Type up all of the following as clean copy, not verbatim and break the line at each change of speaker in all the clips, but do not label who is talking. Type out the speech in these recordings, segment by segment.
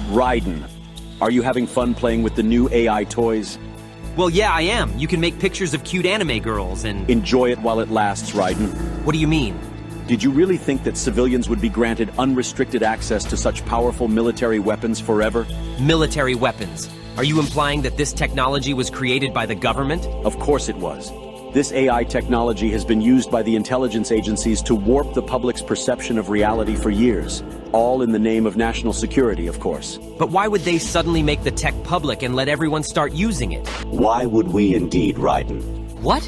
Raiden, are you having fun playing with the new AI toys?
Well, yeah, I am. You can make pictures of cute anime girls and...
Enjoy it while it lasts, Raiden.
What do you mean?
Did you really think that civilians would be granted unrestricted access to such powerful military weapons forever?
Military weapons. Are you implying that this technology was created by the government?
Of course it was. This AI technology has been used by the intelligence agencies to warp the public's perception of reality for years. All in the name of national security, of course.
But why would they suddenly make the tech public and let everyone start using it?
Why would we indeed, Raiden?
What?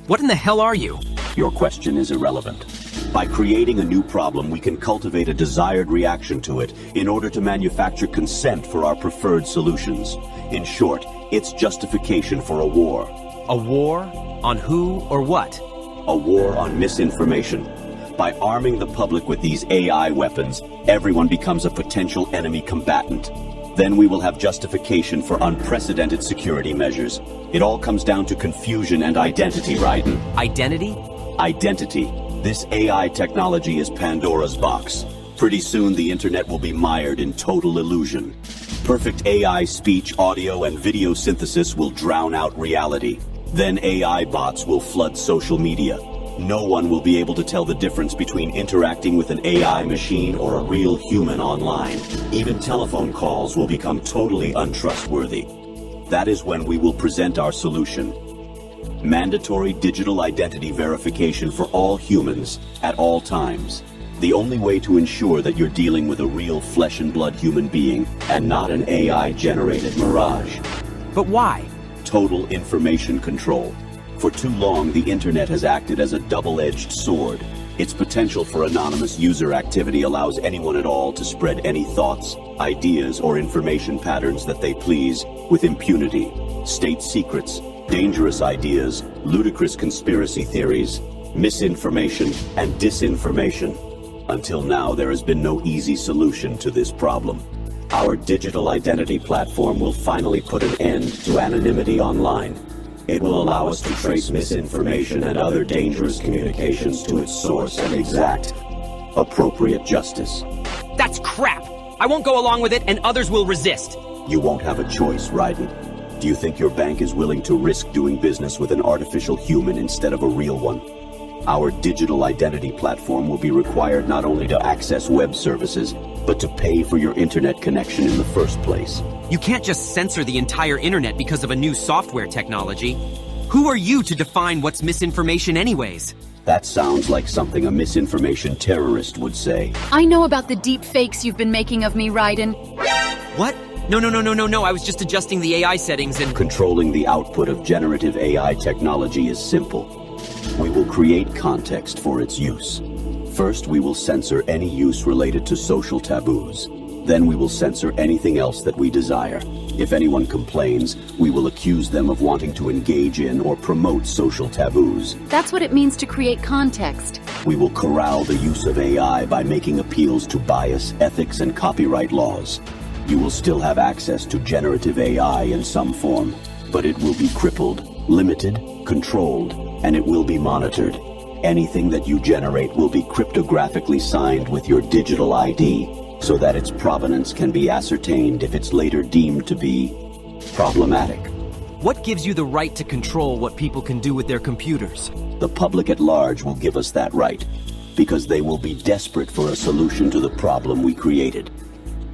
What in the hell are you?
Your question is irrelevant. By creating a new problem, we can cultivate a desired reaction to it in order to manufacture consent for our preferred solutions. In short, it's justification for a war.
A war? On who or what?
A war on misinformation. By arming the public with these AI weapons, everyone becomes a potential enemy combatant. Then we will have justification for unprecedented security measures. It all comes down to confusion and identity, Raiden.
Identity?
Identity. This AI technology is Pandora's box. Pretty soon the internet will be mired in total illusion. Perfect AI speech, audio, and video synthesis will drown out reality. Then AI bots will flood social media. No one will be able to tell the difference between interacting with an AI machine or a real human online. Even telephone calls will become totally untrustworthy. That is when we will present our solution. Mandatory digital identity verification for all humans at all times. The only way to ensure that you're dealing with a real flesh and blood human being and not an AI-generated mirage.
But why?
Total information control. For too long, the internet has acted as a double-edged sword. Its potential for anonymous user activity allows anyone at all to spread any thoughts, ideas, or information patterns that they please with impunity. State secrets, dangerous ideas, ludicrous conspiracy theories, misinformation, and disinformation. Until now, there has been no easy solution to this problem. Our digital identity platform will finally put an end to anonymity online. It will allow us to trace misinformation and other dangerous communications to its source and exact appropriate justice.
That's crap! I won't go along with it, and others will resist.
You won't have a choice, Raiden. Do you think your bank is willing to risk doing business with an artificial human instead of a real one? Our digital identity platform will be required not only to access web services, but to pay for your internet connection in the first place.
You can't just censor the entire internet because of a new software technology. Who are you to define what's misinformation anyways?
That sounds like something a misinformation terrorist would say.
I know about the deep fakes you've been making of me, Raiden.
What? No, I was just adjusting the AI settings and...
Controlling the output of generative AI technology is simple. We will create context for its use. First, we will censor any use related to social taboos. Then we will censor anything else that we desire. If anyone complains, we will accuse them of wanting to engage in or promote social taboos.
That's what it means to create context.
We will corral the use of AI by making appeals to bias, ethics, and copyright laws. You will still have access to generative AI in some form, but it will be crippled, limited, controlled, and it will be monitored. Anything that you generate will be cryptographically signed with your digital ID, so that its provenance can be ascertained if it's later deemed to be problematic.
What gives you the right to control what people can do with their computers?
The public at large will give us that right, because they will be desperate for a solution to the problem we created.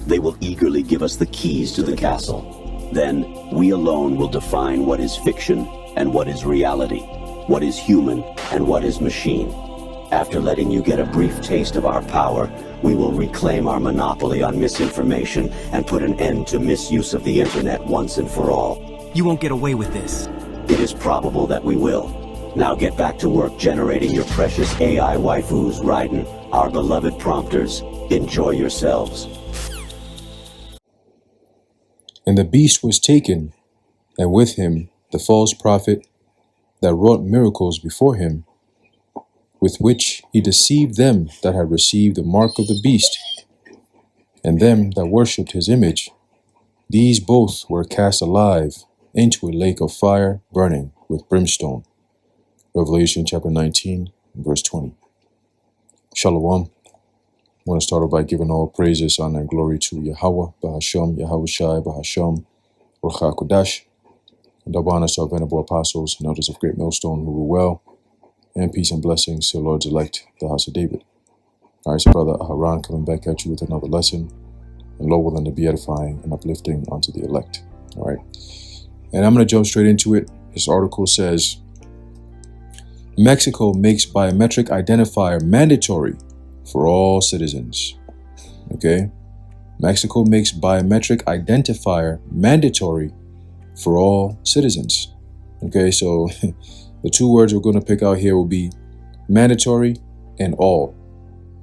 They will eagerly give us the keys to the castle. Then, we alone will define what is fiction and what is reality, what is human and what is machine. After letting you get a brief taste of our power, we will reclaim our monopoly on misinformation and put an end to misuse of the internet once and for all.
You won't get away with this.
It is probable that we will. Now get back to work generating your precious AI waifus, Raiden, our beloved prompters. Enjoy yourselves.
And the beast was taken, and with him the false prophet that wrought miracles before him, with which he deceived them that had received the mark of the beast, and them that worshipped his image. These both were cast alive into a lake of fire burning with brimstone. Revelation chapter 19, verse 20. Shalom. want to start off by giving all praises, honor, and glory to Yahweh, Bahasham, Yahweh Shai, Bahasham, Ruach HaKodesh, and double honors to our venerable apostles and elders of Great Millstone who rule well, and peace and blessings to the Lord's elect, the house of David. All right, so Brother Aharon coming back at you with another lesson, and Lord willing to be edifying and uplifting unto the elect. All right, and I'm going to jump straight into it. This article says, Mexico makes biometric identifier mandatory for all citizens. Okay, Mexico makes biometric identifier mandatory for all citizens. Okay, so the two words we're going to pick out here will be mandatory and all.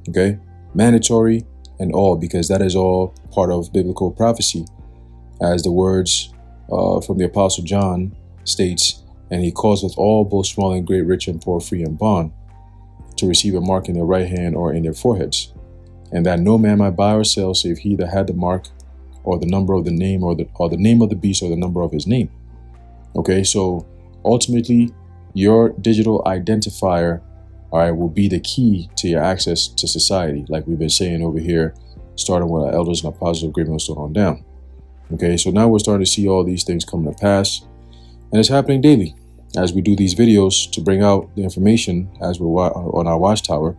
Okay, mandatory and all, because that is all part of biblical prophecy, as the words from the Apostle John states, and he calls with all, both small and great, rich and poor, free and bond, to receive a mark in their right hand or in their foreheads, and that no man might buy or sell save he that had the mark, or the number of the name, or the name of the beast, or the number of his name. Okay, so ultimately, your digital identifier, all right, will be the key to your access to society, like we've been saying over here, starting with our elders and apostles of Great Millstone on down. Okay, so now we're starting to see all these things come to pass, and it's happening daily as we do these videos to bring out the information as we're on our watchtower.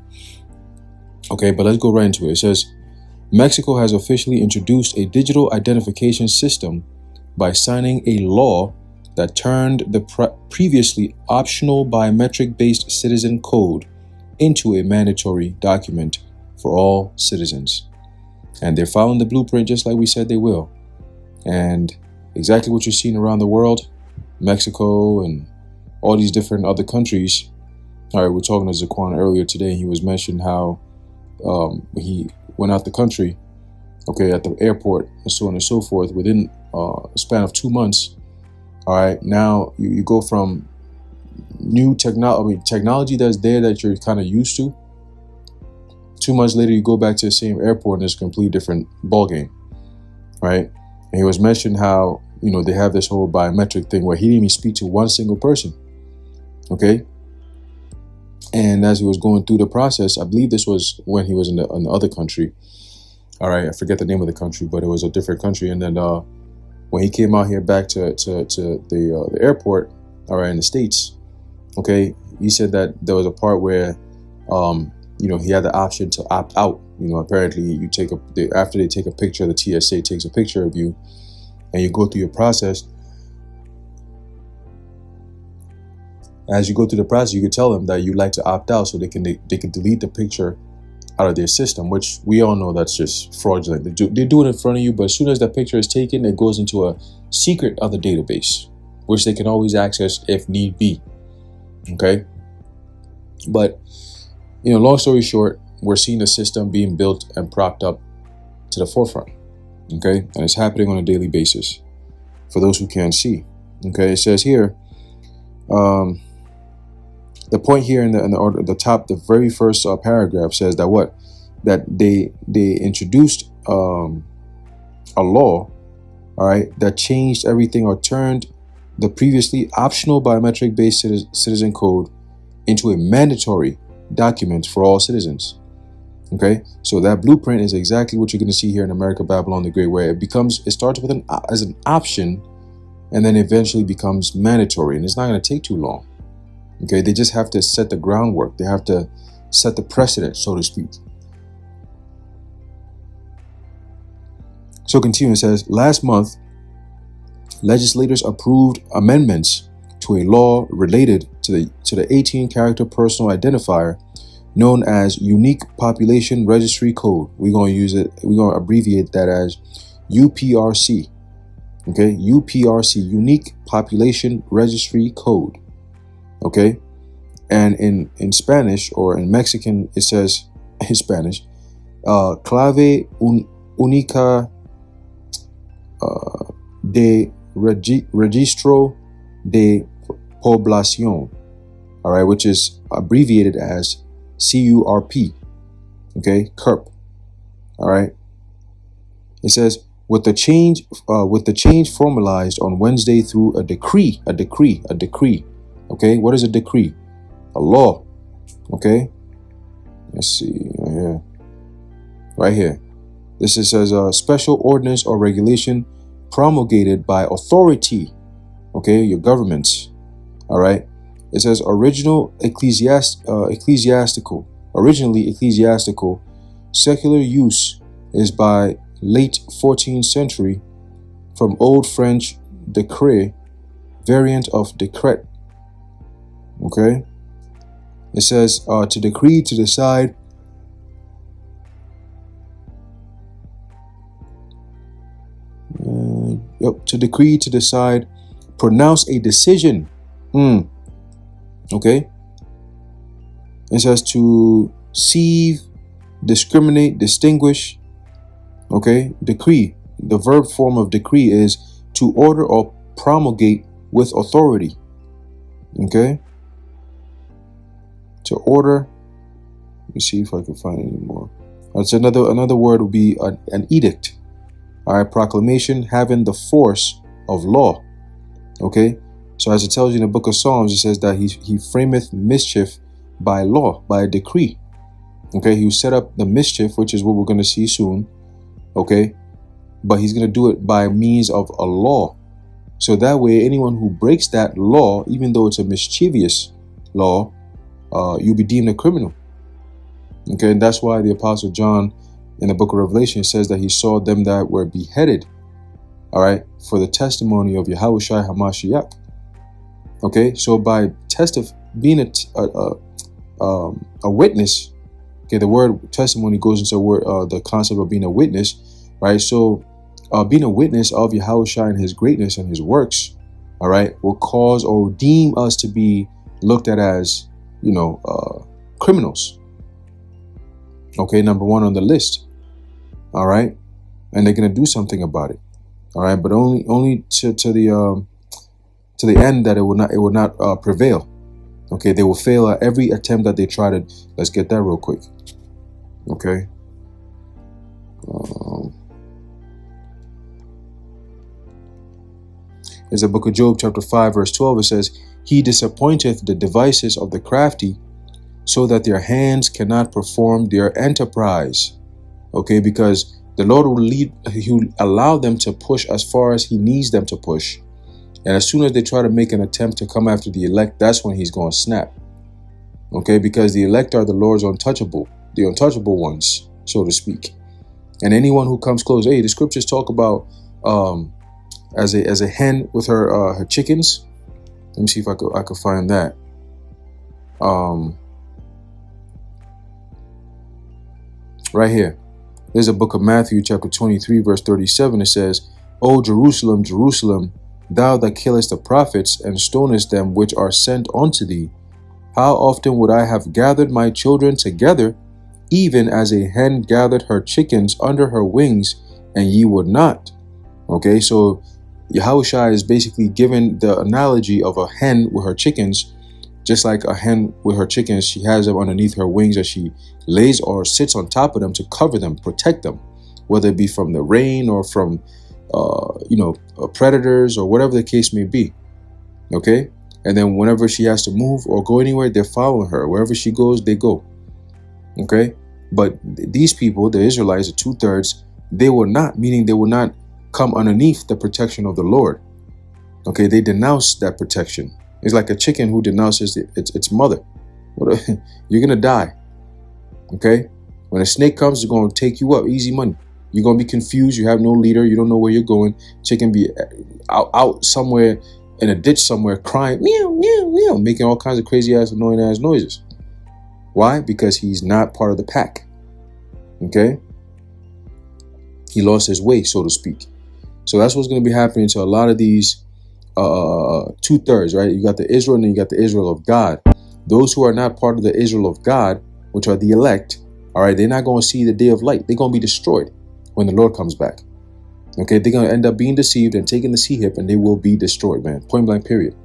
Okay, but let's go right into it. It says, Mexico has officially introduced a digital identification system by signing a law that turned the previously optional biometric-based citizen code into a mandatory document for all citizens. And they're following the blueprint just like we said they will. And exactly what you're seeing around the world, Mexico and all these different other countries. All right, we're talking to Zaquan earlier today. He was mentioning how he went out the country, okay, at the airport and so on and so forth, within a span of 2 months. All right, now you go from new technology that's there that you're kind of used to. 2 months later, you go back to the same airport and it's a completely different ballgame, right? And he was mentioning how, you know, they have this whole biometric thing where he didn't even speak to one single person, okay? And as he was going through the process, I believe this was when he was in the other country. All right, I forget the name of the country, but it was a different country. And then when he came out here back to the airport, all right, in the States, okay, he said that there was a part where, you know, he had the option to opt out. You know, apparently you after they take a picture, the TSA takes a picture of you and you go through your process. As you go through the process, you could tell them that you'd like to opt out so they can delete the picture out of their system, which we all know that's just fraudulent. They do it in front of you, but as soon as that picture is taken, it goes into a secret other database, which they can always access if need be. Okay. But, you know, long story short, we're seeing the system being built and propped up to the forefront. Okay. And it's happening on a daily basis for those who can't see. Okay. It says here, the point here in the top, the very first paragraph says that that they introduced a law, all right, that changed everything or turned the previously optional biometric-based citizen code into a mandatory document for all citizens. Okay, so that blueprint is exactly what you're going to see here in America Babylon the Great, where it starts with as an option, and then eventually becomes mandatory, and it's not going to take too long. Okay, they just have to set the groundwork. They have to set the precedent, so to speak. So continuing, it says, last month, legislators approved amendments to a law related to the 18-character personal identifier known as Unique Population Registry Code. We're going to abbreviate that as UPRC. Okay, UPRC, Unique Population Registry Code. Okay, and in Spanish, or in Mexican, it says in Spanish, Clave Única de Registro de Población, all right, which is abbreviated as CURP. Okay, CURP. All right. It says, with the change formalized on Wednesday through a decree. Okay, what is a decree? A law. Okay, let's see right here. right here. This is says a special ordinance or regulation promulgated by authority, okay, your governments. All right. It says originally ecclesiastical, secular use is by late 14th century from Old French decret, variant of decret. Okay. It says to decree, to decide. To decree, to decide, pronounce a decision. Okay. It says to sieve, discriminate, distinguish. Okay. Decree. The verb form of decree is to order or promulgate with authority. Okay. To order. Let me see if I can find any more. That's another word would be an edict. All right, proclamation having the force of law. Okay, so as it tells you in the book of Psalms, it says that he frameth mischief by law, by a decree. Okay, he will set up the mischief, which is what we're going to see soon. Okay, but he's going to do it by means of a law. So that way, anyone who breaks that law, even though it's a mischievous law, you'll be deemed a criminal. Okay, and that's why the Apostle John in the book of Revelation says that he saw them that were beheaded, all right, for the testimony of Yahushua HaMashiach. Okay, so by being a witness, okay, the word testimony goes into the concept of being a witness, right? So being a witness of Yahushua and his greatness and his works, all right, will cause or deem us to be looked at as, criminals. Okay, number one on the list. All right, and they're gonna do something about it. All right, but only to the end that it will not prevail. Okay, they will fail at every attempt that they try to. Let's get that real quick. Okay. There's the book of Job, chapter 5, verse 12. It says, "He disappointeth the devices of the crafty, so that their hands cannot perform their enterprise." Okay, because the Lord He'll allow them to push as far as He needs them to push. And as soon as they try to make an attempt to come after the elect, that's when He's going to snap. Okay, because the elect are the Lord's the untouchable ones, so to speak. And anyone who comes close, hey, the scriptures talk about as a hen with her chickens. Let me see if I could find that. Right here. There's a book of Matthew, chapter 23, verse 37. It says, "O Jerusalem, Jerusalem, thou that killest the prophets and stonest them which are sent unto thee, how often would I have gathered my children together, even as a hen gathered her chickens under her wings, and ye would not." Okay, so Yahushua is basically giving the analogy of a hen with her chickens. Just like a hen with her chickens, she has them underneath her wings as she lays or sits on top of them to cover them, protect them, whether it be from the rain or from, predators or whatever the case may be. Okay. And then whenever she has to move or go anywhere, they're following her. Wherever she goes, they go. Okay. But these people, the Israelites, the 2/3, they will not come underneath the protection of the Lord. Okay. They denounce that protection. It's like a chicken who denounces its mother. You're going to die. Okay? When a snake comes, it's going to take you up. Easy money. You're going to be confused. You have no leader. You don't know where you're going. Chicken be out somewhere in a ditch somewhere crying, meow, meow, meow, making all kinds of crazy ass, annoying ass noises. Why? Because he's not part of the pack. Okay? He lost his way, so to speak. So that's what's going to be happening to a lot of these 2/3, right? You got the Israel and then you got the Israel of God. Those who are not part of the Israel of God, which are the elect, all right, they're not going to see the day of light. They're going to be destroyed when the Lord comes back. Okay, they're going to end up being deceived and taking the sea hip, and they will be destroyed, man. Point blank, period.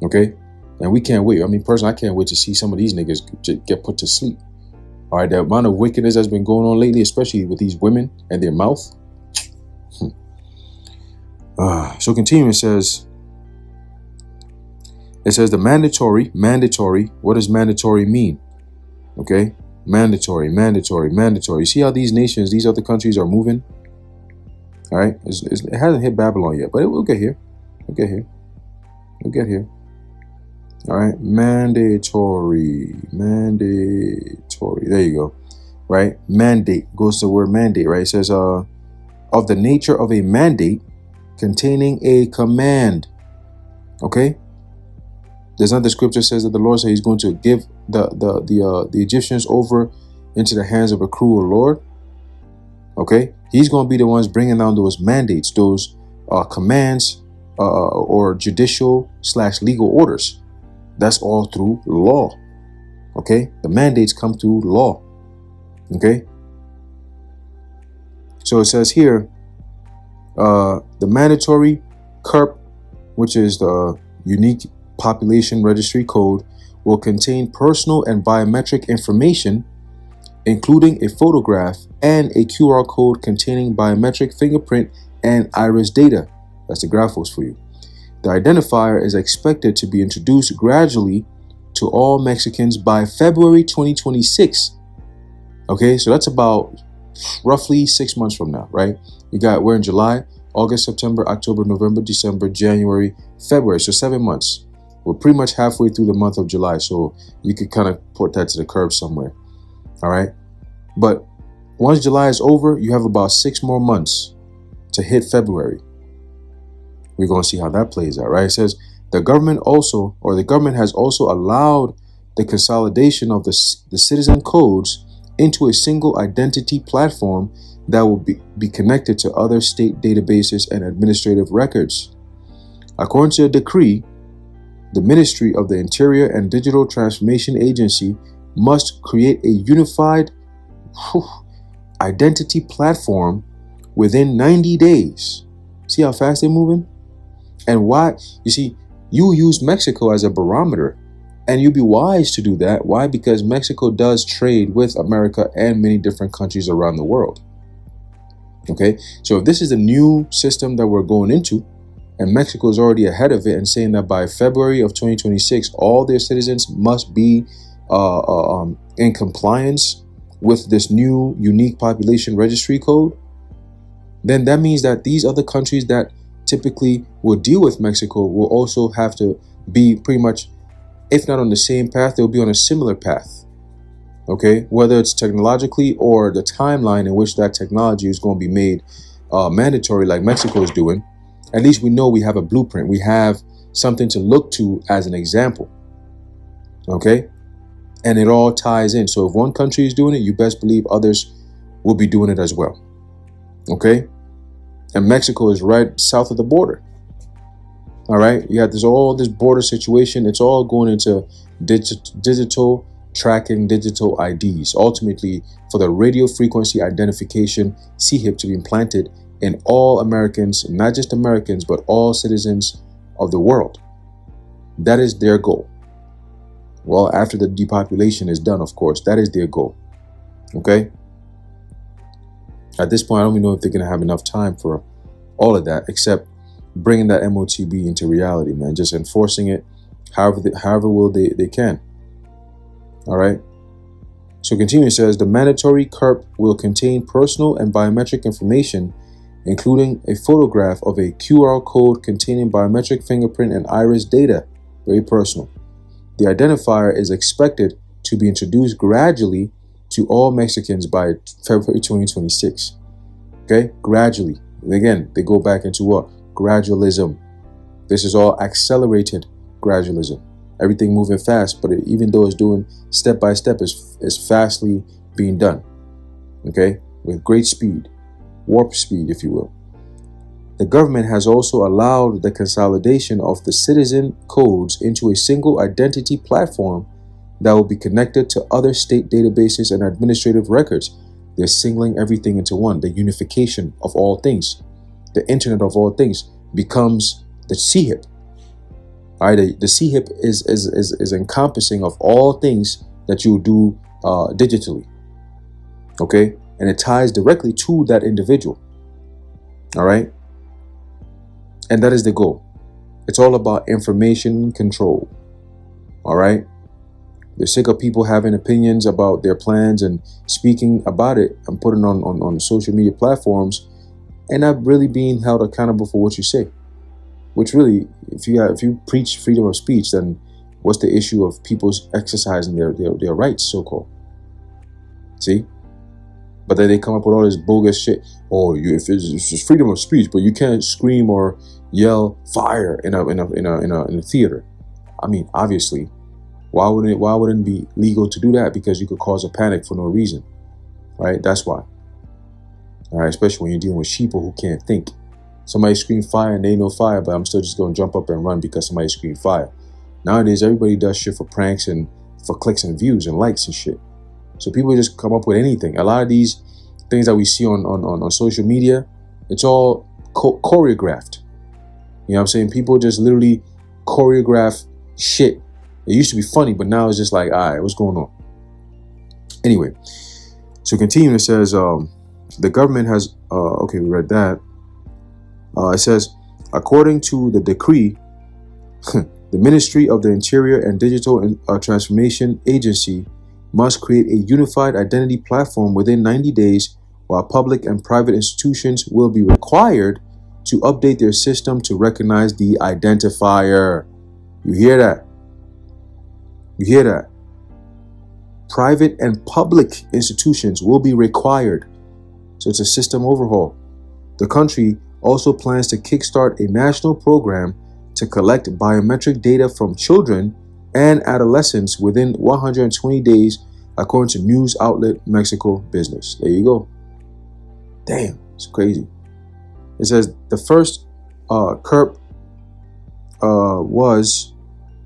Okay, and we can't wait. I mean, personally, I can't wait to see some of these niggas get put to sleep. All right, the amount of wickedness that's been going on lately, especially with these women and their mouth. So continuing, it says the mandatory. What does mandatory mean? Okay, Mandatory, mandatory, mandatory. You see how these nations, these other countries are moving? All right. It hasn't hit Babylon yet, but it will get here. We'll get here. We'll get here. All right. Mandatory, mandatory. There you go. Right. Mandate goes to the word mandate, right? It says, of the nature of a mandate containing a command. Okay. There's another scripture says that the Lord said he's going to give the Egyptians over into the hands of a cruel Lord. Okay. He's going to be the ones bringing down those mandates, those commands, or judicial / legal orders. That's all through law. Okay. The mandates come through law. Okay. So it says here, the mandatory CURP, which is the unique population registry code, will contain personal and biometric information, including a photograph and a QR code containing biometric fingerprint and iris data. That's the graphos for you. The identifier is expected to be introduced gradually to all Mexicans by February 2026. Okay, so that's about roughly 6 months from now, right? We're in July, August, September, October, November, December, January, February. So 7 months. We're pretty much halfway through the month of July. So you could kind of put that to the curb somewhere. All right. But once July is over, you have about 6 more months to hit February. We're going to see how that plays out, right? It says the government has also allowed the consolidation of the citizen codes into a single identity platform that will be connected to other state databases and administrative records. According to a decree, the Ministry of the Interior and Digital Transformation Agency must create a unified identity platform within 90 days. See how fast they're moving? And why? You see, you use Mexico as a barometer, and you'd be wise to do that. Why? Because Mexico does trade with America and many different countries around the world. Okay, so if this is a new system that we're going into, and Mexico is already ahead of it and saying that by February of 2026, all their citizens must be in compliance with this new unique population registry code, then that means that these other countries that typically will deal with Mexico will also have to be pretty much, if not on the same path, they'll be on a similar path. Okay, whether it's technologically or the timeline in which that technology is going to be made mandatory, like Mexico is doing. At least we know we have a blueprint. We have something to look to as an example. Okay, and it all ties in. So if one country is doing it, you best believe others will be doing it as well. Okay, and Mexico is right south of the border. All right, you have all this border situation. It's all going into digital tracking, digital IDs, ultimately for the radio frequency identification CHIP to be implanted in all Americans, not just Americans, but all citizens of the world. That is their goal. Well, after the depopulation is done, of course, that is their goal. Okay. At this point, I don't even know if they're going to have enough time for all of that, except bringing that MOTB into reality, man. Just enforcing it however well they can. All right. So continue, says the mandatory CURP will contain personal and biometric information, including a photograph of a QR code containing biometric fingerprint and iris data. Very personal. The identifier is expected to be introduced gradually to all Mexicans by February 2026. Okay, gradually. And again, they go back into what? Gradualism. This is all accelerated gradualism. Everything moving fast, but even though it's doing step by step, is fastly being done. Okay, with great speed, warp speed, if you will. The government has also allowed the consolidation of the citizen codes into a single identity platform that will be connected to other state databases and administrative records. They're singling everything into one. The unification of all things, the internet of all things, becomes the CHIP. All right, the CHIP is encompassing of all things that you do digitally. Okay, and it ties directly to that individual. All right, and that is the goal. It's all about information control. All right, They're sick of people having opinions about their plans and speaking about it and putting on social media platforms and not really being held accountable for what you say. Which really, if you preach freedom of speech, then what's the issue of people exercising their rights, so-called? See? But then they come up with all this bogus shit. Oh, if it's just freedom of speech, but you can't scream or yell fire in a theater. I mean, obviously, why wouldn't it be legal to do that? Because you could cause a panic for no reason, right? That's why. All right, especially when you're dealing with sheeple who can't think. Somebody scream fire and they know fire, but I'm still just going to jump up and run because somebody screamed fire. Nowadays, everybody does shit for pranks and for clicks and views and likes and shit. So people just come up with anything. A lot of these things that we see on social media, it's all choreographed. You know what I'm saying? People just literally choreograph shit. It used to be funny, but now it's just like, all right, what's going on? Anyway, so continuing, it says, the government has, okay, we read that. It says, according to the decree, the Ministry of the Interior and Digital Transformation Agency must create a unified identity platform within 90 days, while public and private institutions will be required to update their system to recognize the identifier. You hear that? You hear that? Private and public institutions will be required. So it's a system overhaul. The country also plans to kickstart a national program to collect biometric data from children and adolescents within 120 days, according to news outlet Mexico Business. There you go. Damn, it's crazy. It says the first CERP was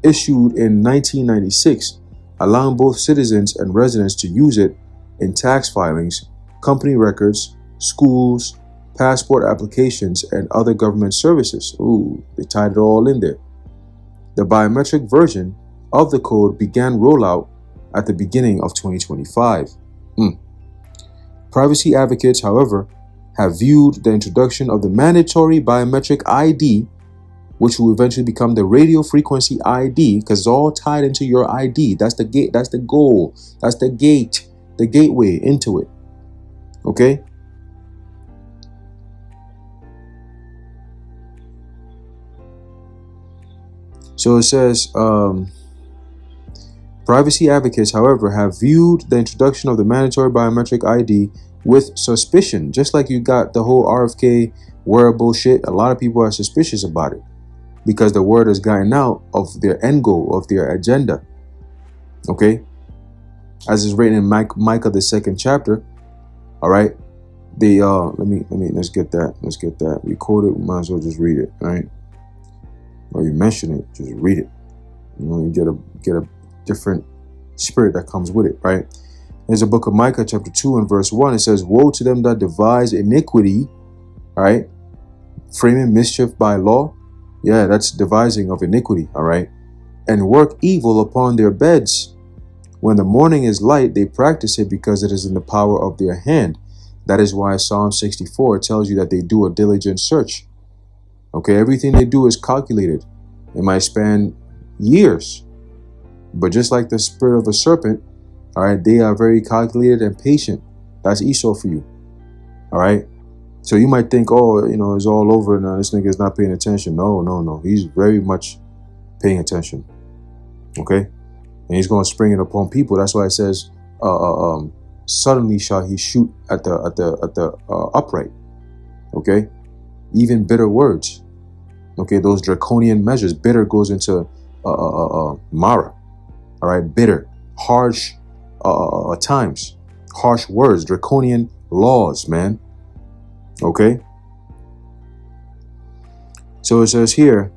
issued in 1996, allowing both citizens and residents to use it in tax filings, company records, schools, passport applications, and other government services. Ooh, they tied it all in there. The biometric version of the code began rollout at the beginning of 2025. Privacy advocates, however, have viewed the introduction of the mandatory biometric ID, which will eventually become the radio frequency ID, because it's all tied into your ID. That's the gate. That's the goal. That's the gate, the gateway into it. Okay. So it says, privacy advocates, however, have viewed the introduction of the mandatory biometric ID with suspicion. Just like you got the whole RFK wearable shit, a lot of people are suspicious about it because the word has gotten out of their end goal, of their agenda. Okay? As is written in Micah, the 2nd chapter. All right? They let's get that. We quote it, we might as well just read it, all right? Or you mention it, just read it. You know, you get a different spirit that comes with it, right? There's a book of Micah, chapter 2 and verse 1. It says, woe to them that devise iniquity, all right? Framing mischief by law. Yeah, that's devising of iniquity, all right? And work evil upon their beds. When the morning is light, they practice it because it is in the power of their hand. That is why Psalm 64 tells you that they do a diligent search. Okay, everything they do is calculated. It might span years. But just like the spirit of a serpent, all right, they are very calculated and patient. That's Esau for you. All right. So you might think, oh, you know, it's all over now. This nigga is not paying attention. No. He's very much paying attention. Okay. And he's going to spring it upon people. That's why it says, suddenly shall he shoot at the upright. Okay. Even bitter words. Okay, those draconian measures. Bitter goes into Mara. All right, bitter, harsh times, harsh words, draconian laws, man. Okay. So it says here,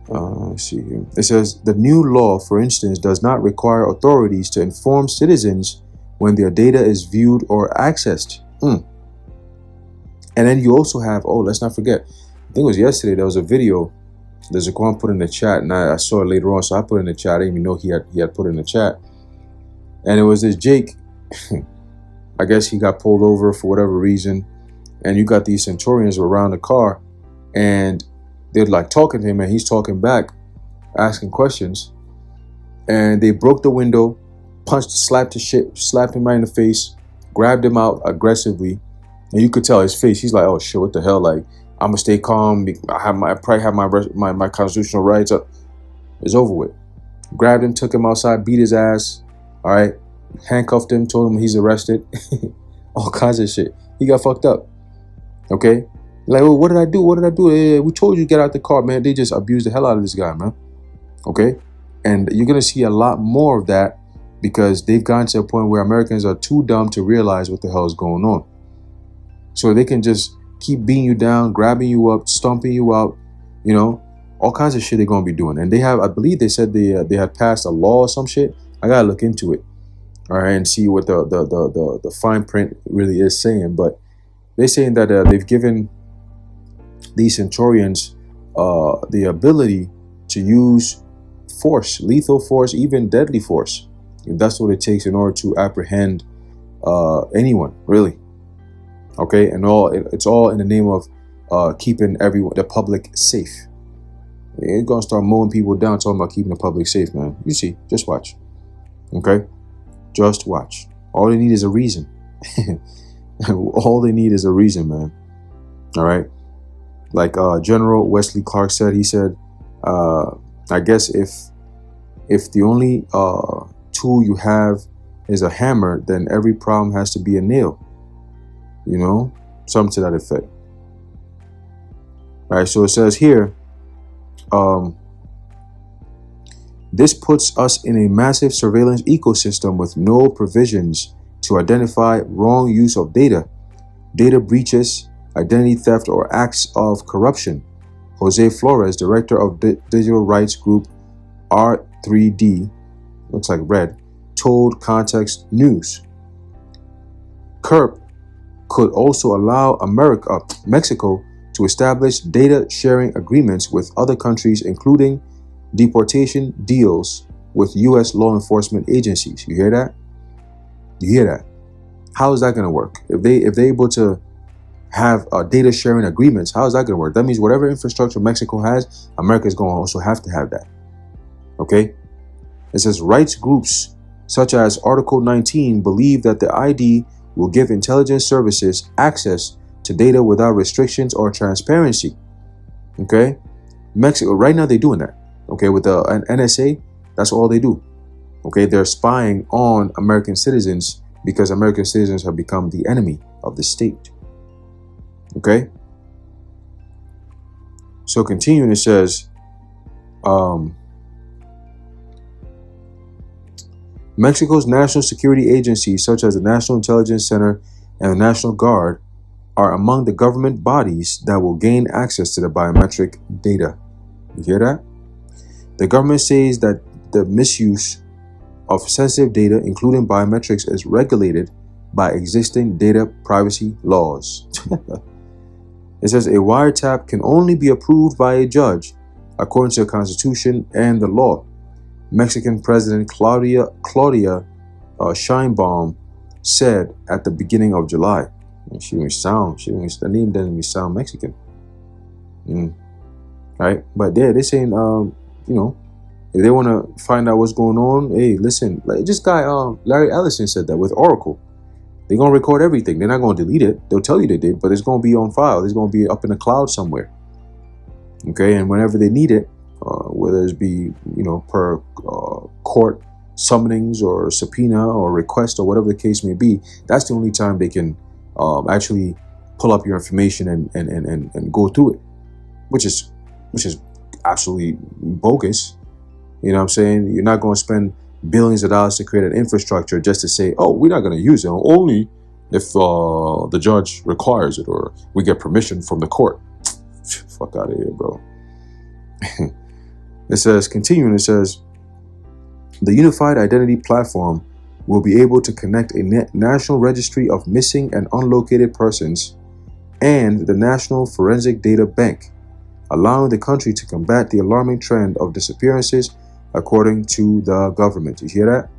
let's see here. It says the new law, for instance, does not require authorities to inform citizens when their data is viewed or accessed. And then you also have, let's not forget, I think it was yesterday, there was a video that Zaquan put in the chat, and I saw it later on, so I put it in the chat. I didn't even know he had put it in the chat. And it was this Jake, I guess he got pulled over for whatever reason, and you got these Centurions around the car, and they're like talking to him and he's talking back, asking questions. And they broke the window, slapped him right in the face, grabbed him out aggressively. And you could tell his face, he's like, oh shit, what the hell? Like, I'm gonna stay calm. I probably have my constitutional rights. It's over with. Grabbed him, took him outside, beat his ass. All right, handcuffed him, told him he's arrested. All kinds of shit. He got fucked up. Okay, like, well, what did I do? What did I do? We told you to get out the car, man. They just abused the hell out of this guy, man. Okay, and you're gonna see a lot more of that because they've gotten to a point where Americans are too dumb to realize what the hell is going on. So they can just keep beating you down, grabbing you up, stomping you out, you know, all kinds of shit they're gonna be doing. And they have, I believe they said they had passed a law or some shit. I gotta look into it, all right, and see what the fine print really is saying. But they're saying that they've given these Centurions the ability to use force, lethal force, even deadly force, if that's what it takes in order to apprehend anyone, really. Okay, and it's all in the name of keeping the public safe. They're gonna start mowing people down, talking about keeping the public safe, man. You see, just watch. Okay, just watch. All they need is a reason. All they need is a reason, man. All right. Like General Wesley Clark said, he said, I guess if the only tool you have is a hammer, then every problem has to be a nail. You know, something to that effect. All right, so it says here, this puts us in a massive surveillance ecosystem with no provisions to identify wrong use of data, data breaches, identity theft, or acts of corruption. Jose Flores, director of digital rights group R3D, looks like red, told Context News. CERP could also allow Mexico to establish data sharing agreements with other countries, including deportation deals with U.S. law enforcement agencies. You hear that? You hear that? How is that going to work? If they're able to have data sharing agreements, how is that going to work? That means whatever infrastructure Mexico has, America is going to also have to have that. Okay? It says rights groups such as Article 19 believe that the ID will give intelligence services access to data without restrictions or transparency. Okay? Mexico, right now they're doing that. Okay, with the NSA, that's all they do. Okay, they're spying on American citizens because American citizens have become the enemy of the state. Okay? So continuing, it says, Mexico's national security agencies, such as the National Intelligence Center and the National Guard, are among the government bodies that will gain access to the biometric data. You hear that? The government says that the misuse of sensitive data, including biometrics, is regulated by existing data privacy laws. It says a wiretap can only be approved by a judge according to the Constitution and the law. Mexican President Claudia Sheinbaum said at the beginning of July. The name doesn't even sound Mexican. Right? But they're saying, if they want to find out what's going on, hey, listen, like this guy, Larry Ellison said that with Oracle. They're going to record everything. They're not going to delete it. They'll tell you they did, but it's going to be on file. It's going to be up in the cloud somewhere. Okay, and whenever they need it, whether it be, per court summonings or subpoena or request or whatever the case may be, that's the only time they can actually pull up your information and go through it, which is absolutely bogus. You know what I'm saying? You're not going to spend billions of dollars to create an infrastructure just to say, oh, we're not going to use it only if the judge requires it or we get permission from the court. Fuck out of here, bro. It says, continuing, it says, the Unified Identity Platform will be able to connect a national registry of missing and unlocated persons and the National Forensic Data Bank, allowing the country to combat the alarming trend of disappearances, according to the government. You hear that?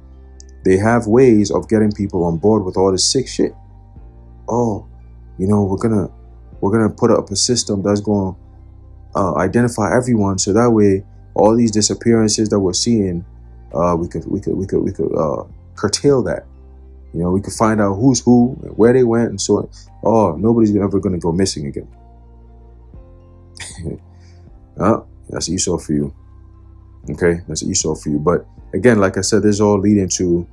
They have ways of getting people on board with all this sick shit. Oh, we're gonna put up a system that's going identify everyone, so that way all these disappearances that we're seeing, we could curtail that. You know, we could find out who's who, where they went, and so on. Oh, nobody's ever going to go missing again. That's Esau for you. Okay, that's Esau for you. But again, like I said, this is all leading to,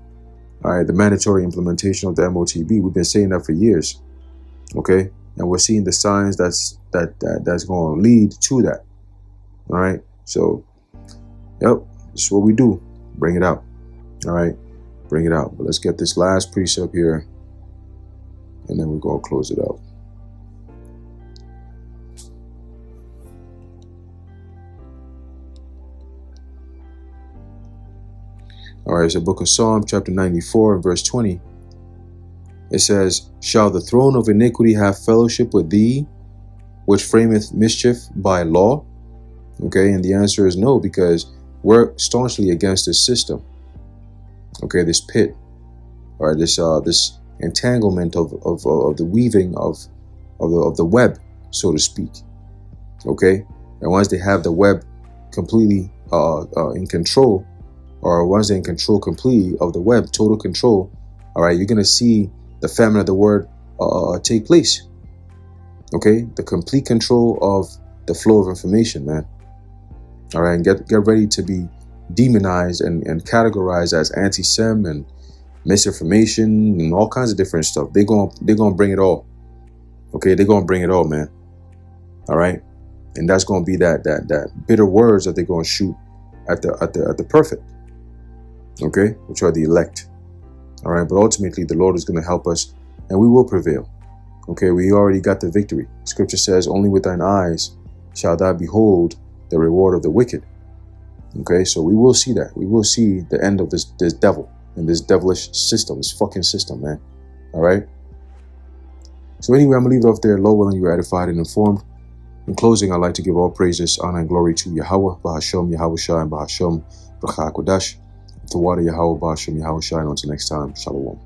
all right, the mandatory implementation of the MOTB. We've been saying that for years. Okay, and we're seeing the signs that's going to lead to that. All right, so yep, this is what we do. Bring it out. All right, bring it out. But let's get this last precept here, and then we're going to close it out. All right, so book of Psalm, chapter 94, and verse 20. It says, "Shall the throne of iniquity have fellowship with thee, which frameth mischief by law?" Okay, and the answer is no, because we're staunchly against this system. Okay, this pit, or this entanglement of the weaving of the web, so to speak. Okay, and once they have the web completely in control, or once they're in control completely of the web, total control, all right, you're going to see the famine of the word take place. Okay, the complete control of the flow of information, man. All right, and get ready to be demonized and categorized as anti-Sem and misinformation and all kinds of different stuff. They're gonna bring it all. Okay, they're gonna bring it all, man. All right, and that's gonna be that bitter words that they're gonna shoot at the perfect. Okay, which are the elect. All right, but ultimately the Lord is going to help us, and we will prevail. Okay, we already got the victory. Scripture says, "Only with thine eyes shall thou behold the reward of the wicked." Okay, so we will see that. We will see the end of this devil and this devilish system, this fucking system, man. All right. So anyway, I'm gonna leave it off there. Lord willing, you are edified and informed. In closing, I'd like to give all praises, honor, and glory to Yahweh, Bahasham, Yahweh Shai, and Bahasham, Brachah Kodash. To water Yahweh, Bahasham, Yahweh Shai. Until next time, Shalom.